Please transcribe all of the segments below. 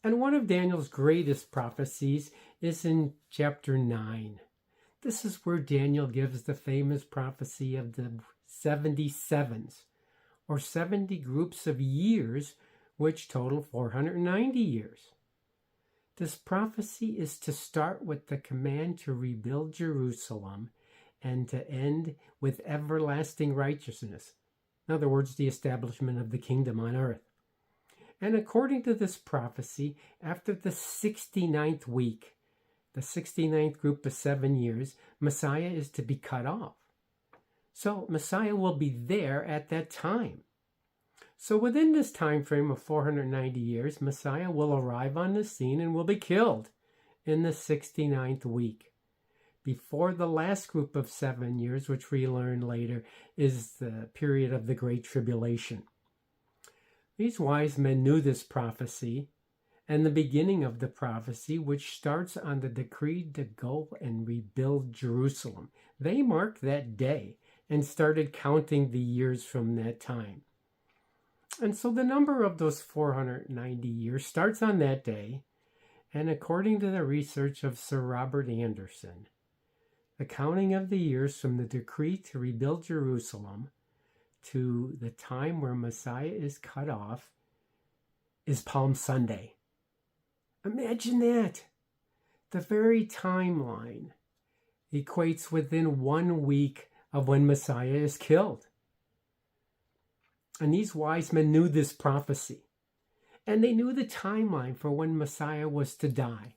And one of Daniel's greatest prophecies is in chapter 9. This is where Daniel gives the famous prophecy of the 77s, or 70 groups of years, which total 490 years. This prophecy is to start with the command to rebuild Jerusalem and to end with everlasting righteousness. In other words, the establishment of the kingdom on earth. And according to this prophecy, after the 69th week, the 69th group of 7 years, Messiah is to be cut off. So Messiah will be there at that time. So within this time frame of 490 years, Messiah will arrive on the scene and will be killed in the 69th week. Before the last group of 7 years, which we learn later, is the period of the Great Tribulation. These wise men knew this prophecy and the beginning of the prophecy, which starts on the decree to go and rebuild Jerusalem. They marked that day and started counting the years from that time. And so the number of those 490 years starts on that day, and according to the research of Sir Robert Anderson, the counting of the years from the decree to rebuild Jerusalem to the time where Messiah is cut off is Palm Sunday. Imagine that. The very timeline equates within 1 week of when Messiah is killed. And these wise men knew this prophecy. And they knew the timeline for when Messiah was to die.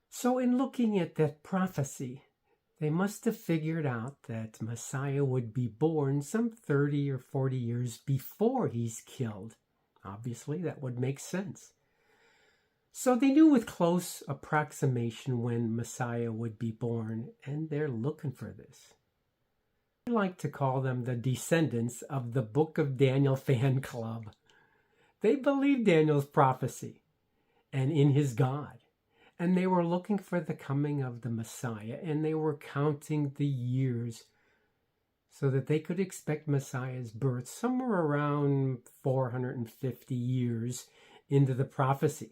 So in looking at that prophecy, they must have figured out that Messiah would be born some 30 or 40 years before he's killed. Obviously, that would make sense. So they knew with close approximation when Messiah would be born, and they're looking for this. I like to call them the descendants of the Book of Daniel fan club. They believed Daniel's prophecy and in his God. And they were looking for the coming of the Messiah, and they were counting the years so that they could expect Messiah's birth somewhere around 450 years into the prophecy.